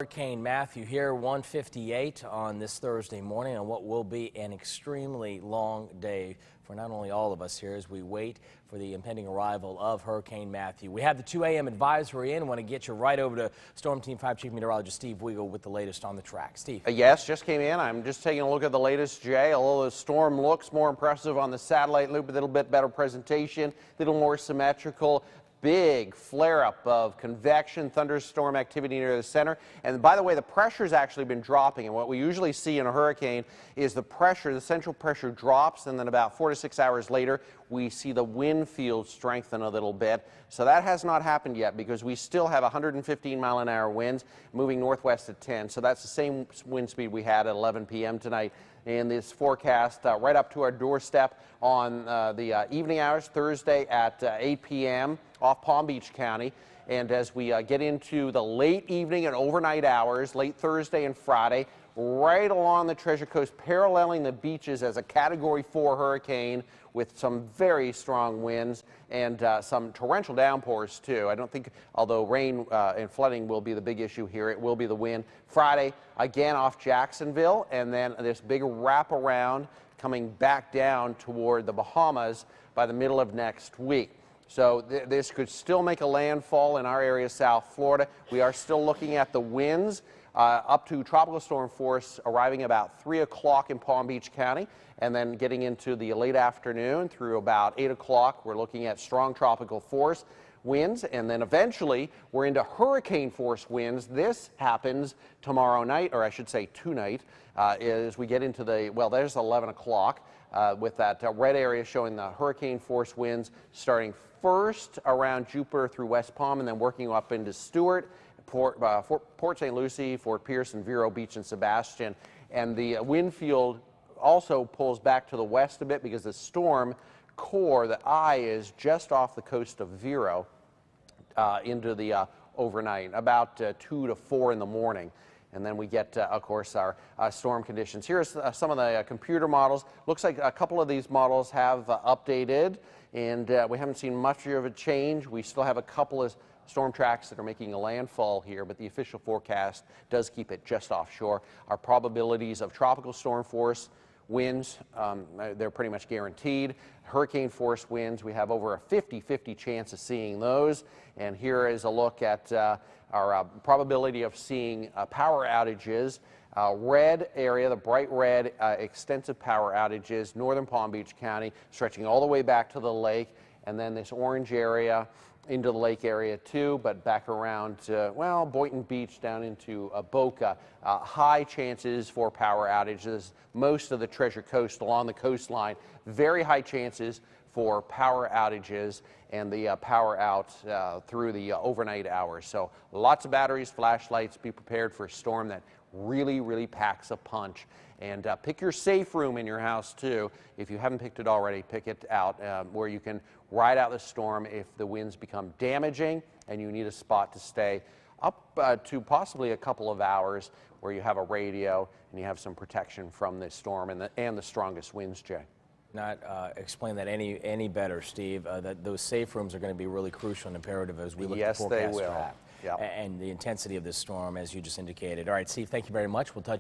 Hurricane Matthew here, 1:58 on this Thursday morning on what will be an extremely long day for not only all of us here as we wait for the impending arrival of Hurricane Matthew. We have the 2 a.m. advisory in. I want to get you right over to Storm Team 5 Chief Meteorologist Steve Weigel with the latest on the track. Steve. Yes, just came in. I'm just taking a look at the latest, Jay. Although the storm looks more impressive on the satellite loop, a little bit better presentation, a little more symmetrical. Big flare-up of convection thunderstorm activity near the center. And by the way, the pressure's actually been dropping. And what we usually see in a hurricane is the pressure, the central pressure drops, and then about 4 to 6 hours later, we see the wind field strengthen a little bit. So that has not happened yet because we still have 115-mile-an-hour winds moving northwest at 10. So that's the same wind speed we had at 11 p.m. tonight. In this forecast right up to our doorstep on the evening hours, Thursday at 8 p.m. off Palm Beach County. And as we get into the late evening and overnight hours, late Thursday and Friday, right along the Treasure Coast, paralleling the beaches as a Category 4 hurricane with some very strong winds and some torrential downpours too. I don't think, although rain and flooding will be the big issue here, it will be the wind. Friday, again off Jacksonville, and then this big wraparound coming back down toward the Bahamas by the middle of next week. So this could still make a landfall in our area, South Florida. We are still looking at the winds up to tropical storm force arriving about 3 o'clock in Palm Beach County, and then getting into the late afternoon through about 8 o'clock. We're looking at strong tropical force winds, and then eventually we're into hurricane force winds. This happens tomorrow night, or I should say tonight, as we get into the, well, there's 11 o'clock. With that red area showing the hurricane force winds starting first around Jupiter through West Palm and then working up into Stewart, Port St. Lucie, Fort Pierce, and Vero Beach and Sebastian. And the wind field also pulls back to the west a bit because the storm core, the eye, is just off the coast of Vero into the overnight, about 2 to 4 in the morning. And then we get, of course, our storm conditions. Here's some of the computer models. Looks like a couple of these models have updated, and we haven't seen much of a change. We still have a couple of storm tracks that are making a landfall here, but the official forecast does keep it just offshore. Our probabilities of tropical storm force winds, they're pretty much guaranteed. Hurricane force winds, we have over a 50-50 chance of seeing those. And here is a look at our probability of seeing power outages. Red area, the bright red, extensive power outages, northern Palm Beach County, stretching all the way back to the lake, and then this orange area into the lake area too, but back around, well, Boynton Beach down into Boca. High chances for power outages. Most of the Treasure Coast along the coastline, very high chances for power outages and the power out through the overnight hours. So lots of batteries, flashlights. Be prepared for a storm that really packs a punch. And pick your safe room in your house too. If you haven't picked it already, pick it out where you can ride out the storm if the winds become damaging and you need a spot to stay up to possibly a couple of hours where you have a radio and you have some protection from this storm and the strongest winds, Jay. Not explain that any better, Steve. That those safe rooms are going to be really crucial and imperative as we look at the forecast. Yes, they will. Track and the intensity of this storm, as you just indicated. All right, Steve, thank you very much. We'll touch